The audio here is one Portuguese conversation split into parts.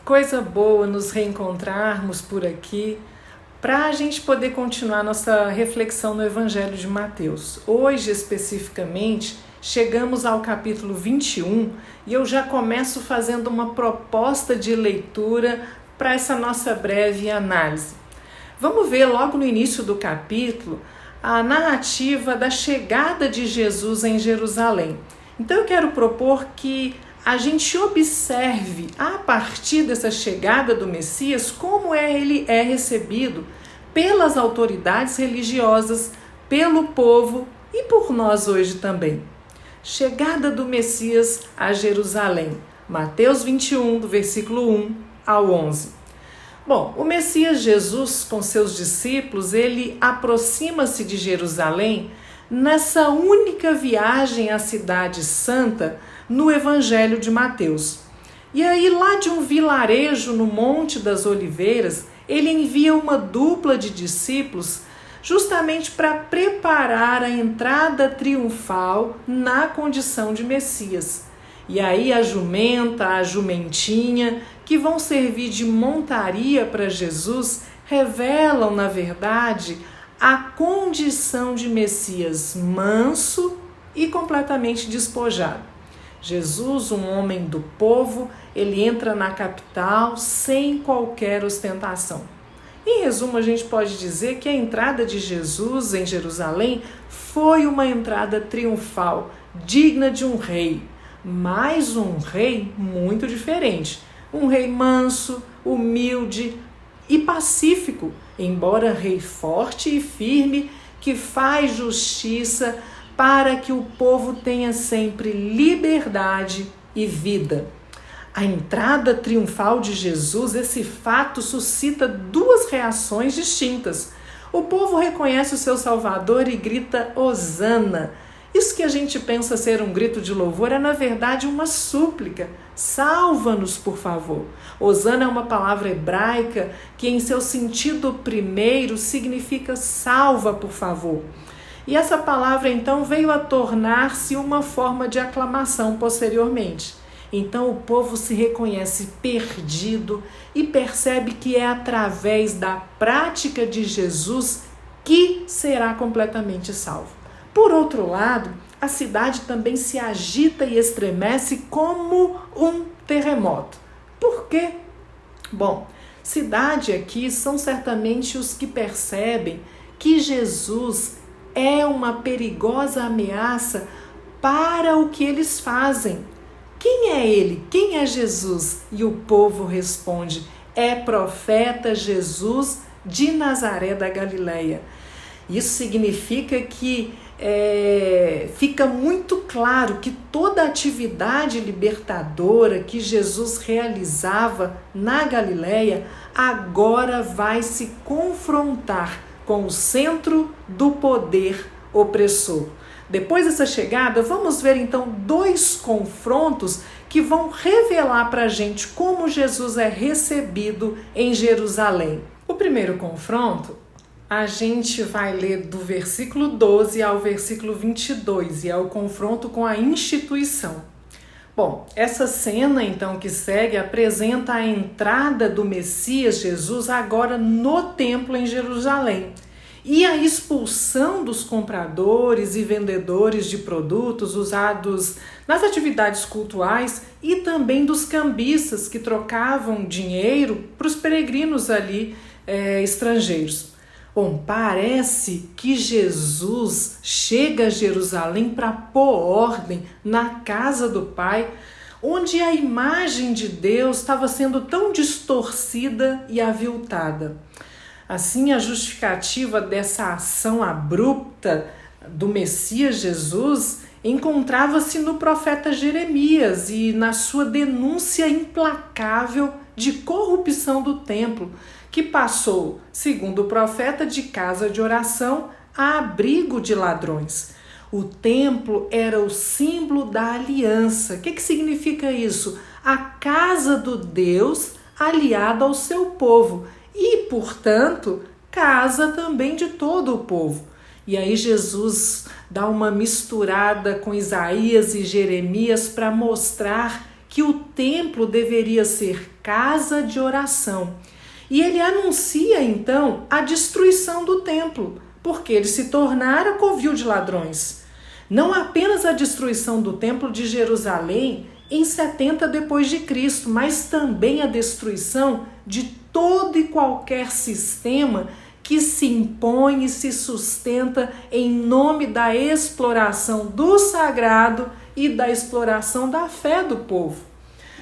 Coisa boa nos reencontrarmos por aqui para a gente poder continuar nossa reflexão no Evangelho de Mateus. Hoje, especificamente, chegamos ao capítulo 21 e eu já começo fazendo uma proposta de leitura para essa nossa breve análise. Vamos ver logo no início do capítulo a narrativa da chegada de Jesus em Jerusalém. Então eu quero propor que a gente observe, a partir dessa chegada do Messias, como ele é recebido pelas autoridades religiosas, pelo povo e por nós hoje também. Chegada do Messias a Jerusalém. Mateus 21, do versículo 1 ao 11. Bom, o Messias Jesus, com seus discípulos, ele aproxima-se de Jerusalém nessa única viagem à Cidade Santa no Evangelho de Mateus. E aí, lá de um vilarejo no Monte das Oliveiras, ele envia uma dupla de discípulos justamente para preparar a entrada triunfal na condição de Messias. E aí a jumenta, a jumentinha, que vão servir de montaria para Jesus, revelam, na verdade, a condição de Messias manso e completamente despojado. Jesus, um homem do povo, ele entra na capital sem qualquer ostentação. Em resumo, a gente pode dizer que a entrada de Jesus em Jerusalém foi uma entrada triunfal, digna de um rei, mas um rei muito diferente. Um rei manso, humilde e pacífico, embora rei forte e firme, que faz justiça para que o povo tenha sempre liberdade e vida. A entrada triunfal de Jesus, esse fato suscita duas reações distintas. O povo reconhece o seu Salvador e grita Hosana. Isso que a gente pensa ser um grito de louvor é, na verdade, uma súplica. Salva-nos, por favor. Hosana é uma palavra hebraica que, em seu sentido primeiro, significa salva, por favor. E essa palavra, então, veio a tornar-se uma forma de aclamação posteriormente. Então, o povo se reconhece perdido e percebe que é através da prática de Jesus que será completamente salvo. Por outro lado, a cidade também se agita e estremece como um terremoto. Por quê? Bom, cidade aqui são certamente os que percebem que Jesus é uma perigosa ameaça para o que eles fazem. Quem é ele? Quem é Jesus? E o povo responde, é profeta Jesus de Nazaré da Galileia. Isso significa que fica muito claro que toda atividade libertadora que Jesus realizava na Galileia agora vai se confrontar com o centro do poder opressor. Depois dessa chegada, vamos ver então dois confrontos que vão revelar para a gente como Jesus é recebido em Jerusalém. O primeiro confronto, a gente vai ler do versículo 12 ao versículo 22, e é o confronto com a instituição. Bom, essa cena então que segue apresenta a entrada do Messias Jesus agora no templo em Jerusalém e a expulsão dos compradores e vendedores de produtos usados nas atividades cultuais e também dos cambistas que trocavam dinheiro para os peregrinos ali estrangeiros. Bom, parece que Jesus chega a Jerusalém para pôr ordem na casa do Pai, onde a imagem de Deus estava sendo tão distorcida e aviltada. Assim, a justificativa dessa ação abrupta do Messias Jesus encontrava-se no profeta Jeremias e na sua denúncia implacável de corrupção do templo, que passou, segundo o profeta, de casa de oração a abrigo de ladrões. O templo era o símbolo da aliança. O que significa isso? A casa do Deus aliada ao seu povo e, portanto, casa também de todo o povo. E aí Jesus dá uma misturada com Isaías e Jeremias para mostrar que o templo deveria ser casa de oração. E ele anuncia então a destruição do templo, porque ele se tornara covil de ladrões. Não apenas a destruição do templo de Jerusalém em 70 depois de Cristo, mas também a destruição de todo e qualquer sistema que se impõe e se sustenta em nome da exploração do sagrado e da exploração da fé do povo.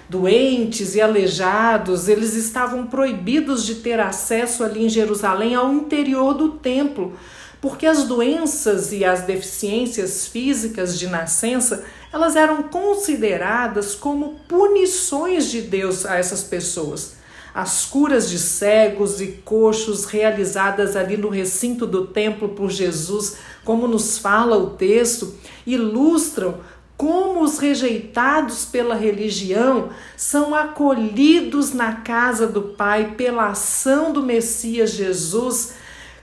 Doentes e aleijados, eles estavam proibidos de ter acesso ali em Jerusalém ao interior do templo, porque as doenças e as deficiências físicas de nascença, elas eram consideradas como punições de Deus a essas pessoas. As curas de cegos e coxos realizadas ali no recinto do templo por Jesus, como nos fala o texto, ilustram como os rejeitados pela religião são acolhidos na casa do Pai pela ação do Messias Jesus,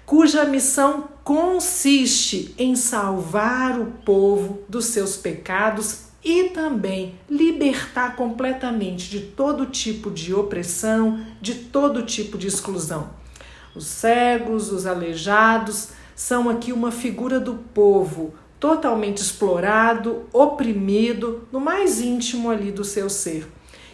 cuja missão consiste em salvar o povo dos seus pecados e também libertar completamente de todo tipo de opressão, de todo tipo de exclusão. Os cegos, os aleijados, são aqui uma figura do povo totalmente explorado, oprimido, no mais íntimo ali do seu ser.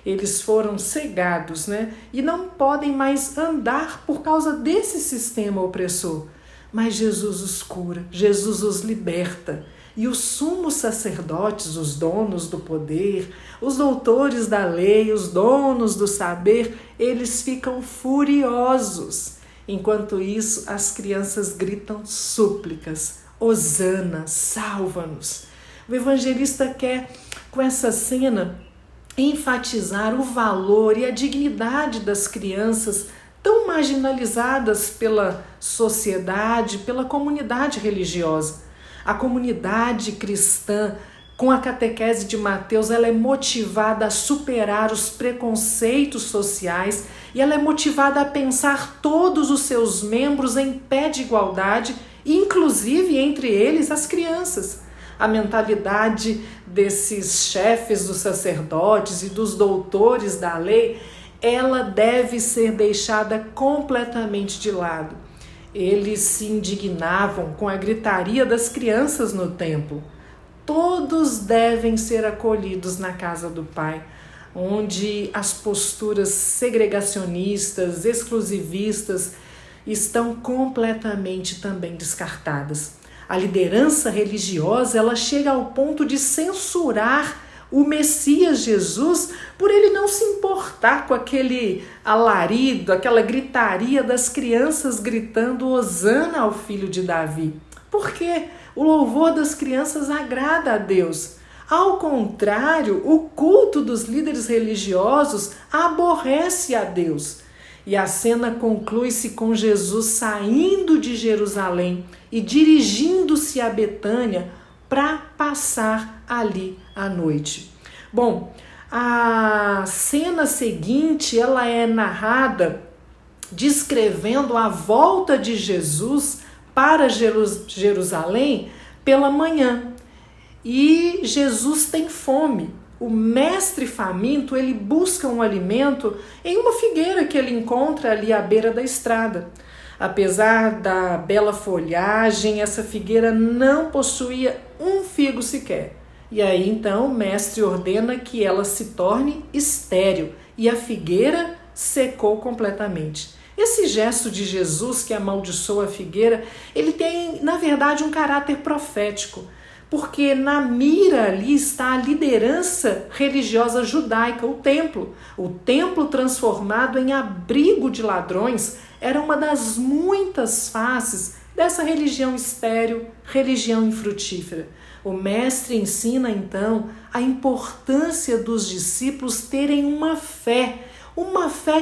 Eles foram cegados, e não podem mais andar por causa desse sistema opressor. Mas Jesus os cura, Jesus os liberta. E os sumos sacerdotes, os donos do poder, os doutores da lei, os donos do saber, eles ficam furiosos. Enquanto isso, as crianças gritam súplicas: Hosana, salva-nos. O evangelista quer, com essa cena, enfatizar o valor e a dignidade das crianças tão marginalizadas pela sociedade, pela comunidade religiosa. A comunidade cristã, com a catequese de Mateus, ela é motivada a superar os preconceitos sociais e ela é motivada a pensar todos os seus membros em pé de igualdade, inclusive entre eles as crianças. A mentalidade desses chefes dos sacerdotes e dos doutores da lei, ela deve ser deixada completamente de lado. Eles se indignavam com a gritaria das crianças no templo. Todos devem ser acolhidos na casa do Pai, onde as posturas segregacionistas, exclusivistas, estão completamente também descartadas. A liderança religiosa, ela chega ao ponto de censurar o Messias Jesus por ele não se importar com aquele alarido, aquela gritaria das crianças gritando Hosana ao filho de Davi. Porque o louvor das crianças agrada a Deus. Ao contrário, o culto dos líderes religiosos aborrece a Deus. E a cena conclui-se com Jesus saindo de Jerusalém e dirigindo-se a Betânia para passar ali a noite. Bom, a cena seguinte, ela é narrada descrevendo a volta de Jesus para Jerusalém pela manhã. E Jesus tem fome. O mestre faminto, ele busca um alimento em uma figueira que ele encontra ali à beira da estrada. Apesar da bela folhagem, essa figueira não possuía um figo sequer. E aí então o mestre ordena que ela se torne estéril e a figueira secou completamente. Esse gesto de Jesus que amaldiçoa a figueira, ele tem, na verdade, um caráter profético, porque na mira ali está a liderança religiosa judaica, o templo transformado em abrigo de ladrões, era uma das muitas faces dessa religião estéril, religião infrutífera. O mestre ensina então a importância dos discípulos terem uma fé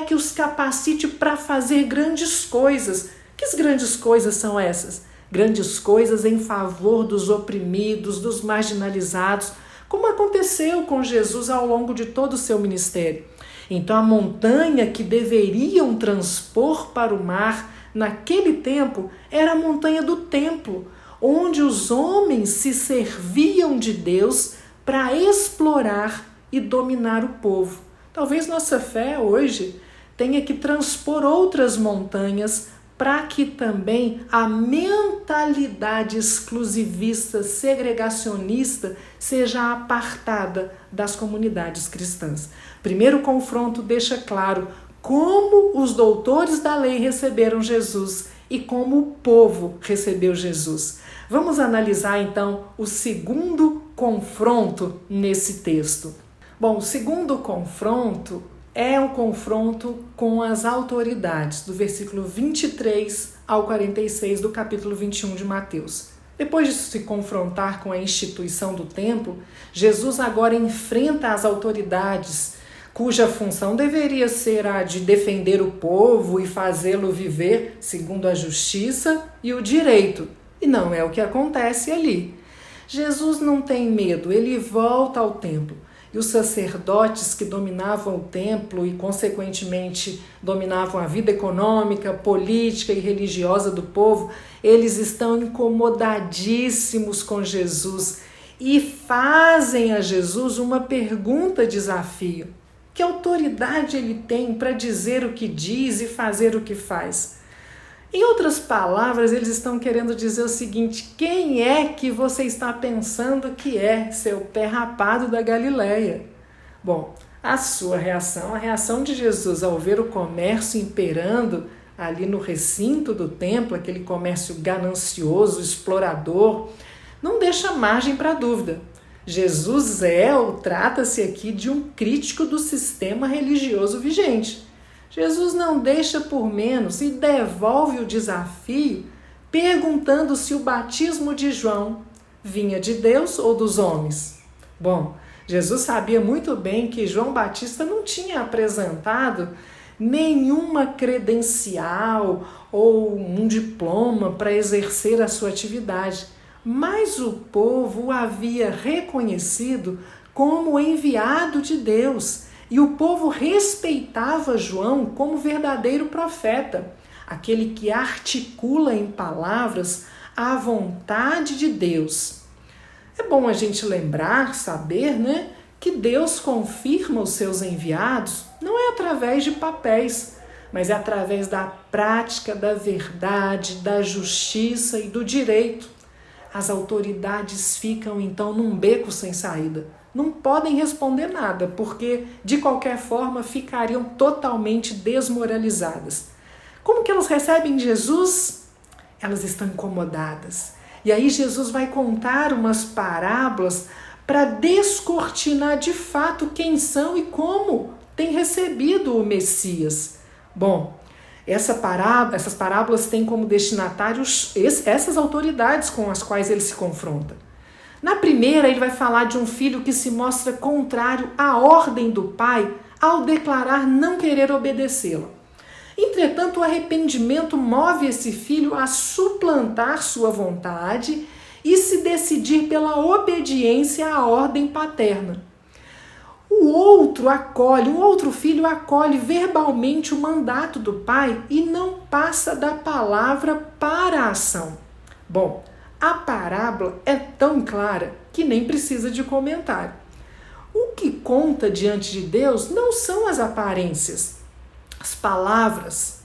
que os capacite para fazer grandes coisas. Que grandes coisas são essas? Grandes coisas em favor dos oprimidos, dos marginalizados, como aconteceu com Jesus ao longo de todo o seu ministério. Então a montanha que deveriam transpor para o mar naquele tempo era a montanha do templo, onde os homens se serviam de Deus para explorar e dominar o povo. Talvez nossa fé hoje tenha que transpor outras montanhas para que também a mentalidade exclusivista, segregacionista, seja apartada das comunidades cristãs. Primeiro confronto deixa claro como os doutores da lei receberam Jesus e como o povo recebeu Jesus. Vamos analisar então o segundo confronto nesse texto. Bom, o segundo confronto é um confronto com as autoridades, do versículo 23 ao 46 do capítulo 21 de Mateus. Depois de se confrontar com a instituição do templo, Jesus agora enfrenta as autoridades, cuja função deveria ser a de defender o povo e fazê-lo viver segundo a justiça e o direito. E não é o que acontece ali. Jesus não tem medo, ele volta ao templo. E os sacerdotes que dominavam o templo e, consequentemente, dominavam a vida econômica, política e religiosa do povo, eles estão incomodadíssimos com Jesus e fazem a Jesus uma pergunta-desafio. Que autoridade ele tem para dizer o que diz e fazer o que faz? Em outras palavras, eles estão querendo dizer o seguinte: quem é que você está pensando que é, seu pé rapado da Galileia? Bom, a sua reação, a reação de Jesus ao ver o comércio imperando ali no recinto do templo, aquele comércio ganancioso, explorador, não deixa margem para dúvida. Jesus trata-se aqui de um crítico do sistema religioso vigente. Jesus não deixa por menos e devolve o desafio perguntando se o batismo de João vinha de Deus ou dos homens. Bom, Jesus sabia muito bem que João Batista não tinha apresentado nenhuma credencial ou um diploma para exercer a sua atividade, mas o povo o havia reconhecido como enviado de Deus. E o povo respeitava João como verdadeiro profeta, aquele que articula em palavras a vontade de Deus. É bom a gente lembrar, saber, que Deus confirma os seus enviados não é através de papéis, mas é através da prática da verdade, da justiça e do direito. As autoridades ficam então num beco sem saída. Não podem responder nada, porque de qualquer forma ficariam totalmente desmoralizadas. Como que elas recebem Jesus? Elas estão incomodadas. E aí Jesus vai contar umas parábolas para descortinar de fato quem são e como têm recebido o Messias. Bom, essas parábolas têm como destinatários essas autoridades com as quais ele se confronta. Na primeira, ele vai falar de um filho que se mostra contrário à ordem do pai ao declarar não querer obedecê-la. Entretanto, o arrependimento move esse filho a suplantar sua vontade e se decidir pela obediência à ordem paterna. Um outro filho acolhe verbalmente o mandato do pai e não passa da palavra para a ação. Bom, a parábola é tão clara que nem precisa de comentário. O que conta diante de Deus não são as aparências, as palavras,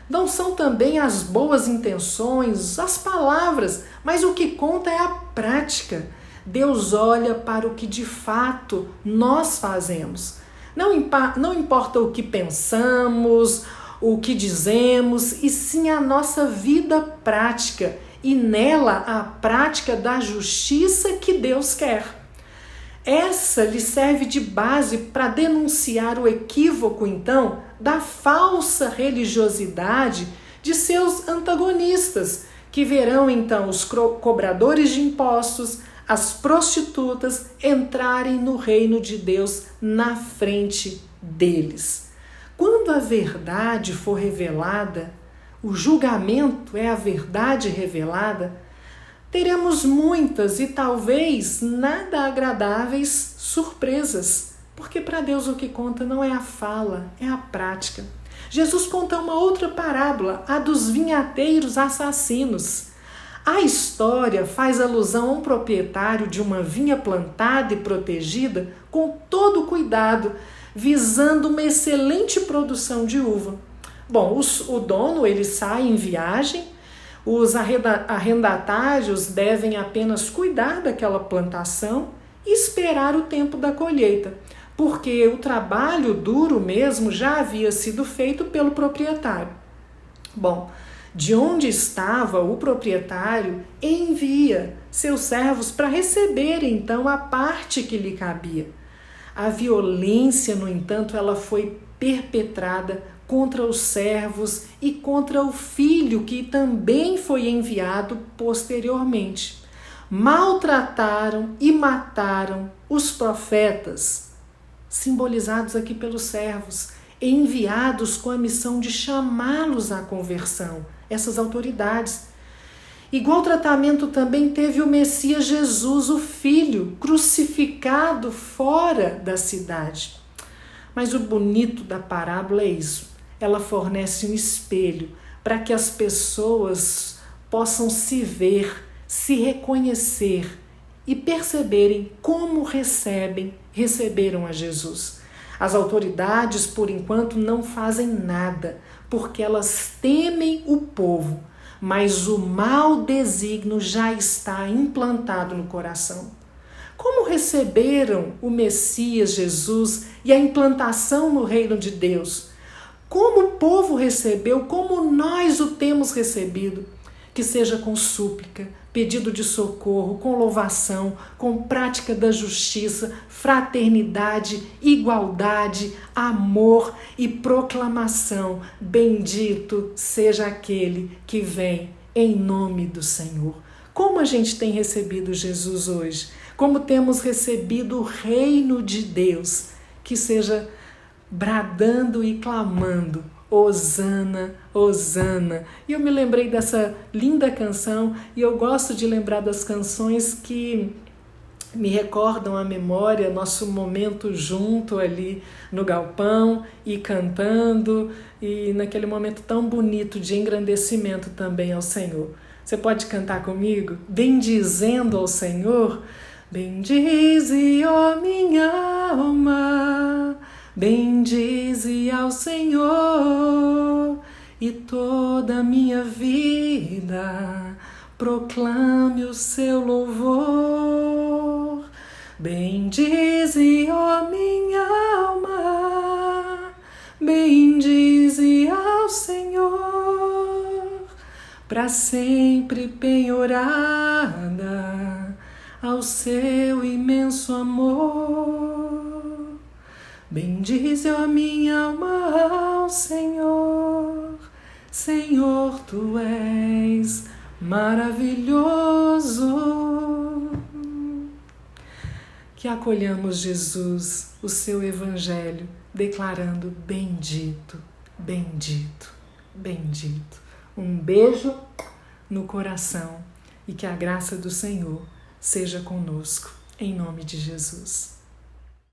Não são também as boas intenções, as palavras, mas o que conta é a prática. Deus olha para o que de fato nós fazemos. Não importa o que pensamos, o que dizemos, e sim a nossa vida prática. E nela a prática da justiça que Deus quer. Essa lhe serve de base para denunciar o equívoco, então, da falsa religiosidade de seus antagonistas, que verão, então, os cobradores de impostos, as prostitutas entrarem no reino de Deus na frente deles. Quando a verdade for revelada, o julgamento é a verdade revelada, teremos muitas e talvez nada agradáveis surpresas, porque para Deus o que conta não é a fala, é a prática. Jesus conta uma outra parábola, a dos vinhateiros assassinos. A história faz alusão a um proprietário de uma vinha plantada e protegida com todo cuidado, visando uma excelente produção de uva. Bom, o dono ele sai em viagem, os arrendatários devem apenas cuidar daquela plantação e esperar o tempo da colheita, porque o trabalho duro mesmo já havia sido feito pelo proprietário. Bom, de onde estava o proprietário, envia seus servos para receber então a parte que lhe cabia. A violência, no entanto, ela foi perpetrada contra os servos e contra o filho que também foi enviado posteriormente. Maltrataram e mataram os profetas, simbolizados aqui pelos servos, enviados com a missão de chamá-los à conversão, essas autoridades. Igual tratamento também teve o Messias Jesus, o Filho, crucificado fora da cidade. Mas o bonito da parábola é isso. Ela fornece um espelho para que as pessoas possam se ver, se reconhecer e perceberem como receberam a Jesus. As autoridades, por enquanto, não fazem nada, porque elas temem o povo, mas o mau desígnio já está implantado no coração. Como receberam o Messias Jesus e a implantação no reino de Deus? Como o povo recebeu, como nós o temos recebido? Que seja com súplica, pedido de socorro, com louvação, com prática da justiça, fraternidade, igualdade, amor e proclamação. Bendito seja aquele que vem em nome do Senhor. Como a gente tem recebido Jesus hoje? Como temos recebido o reino de Deus? Que seja bradando e clamando: Hosana, Hosana. E eu me lembrei dessa linda canção, e eu gosto de lembrar das canções que me recordam à memória nosso momento junto ali no galpão e cantando, e naquele momento tão bonito de engrandecimento também ao Senhor. Você pode cantar comigo? Bendizendo ao Senhor. Bendize, ó minha alma, bendize ao Senhor, e toda a minha vida proclame o seu louvor. Bendize, ó minha alma, bendize ao Senhor, para sempre penhorada ao seu imenso amor. Bendize, ó minha alma, ao Senhor. Senhor, tu és maravilhoso. Que acolhamos Jesus, o seu evangelho, declarando: bendito, bendito, bendito. Um beijo no coração e que a graça do Senhor seja conosco, em nome de Jesus.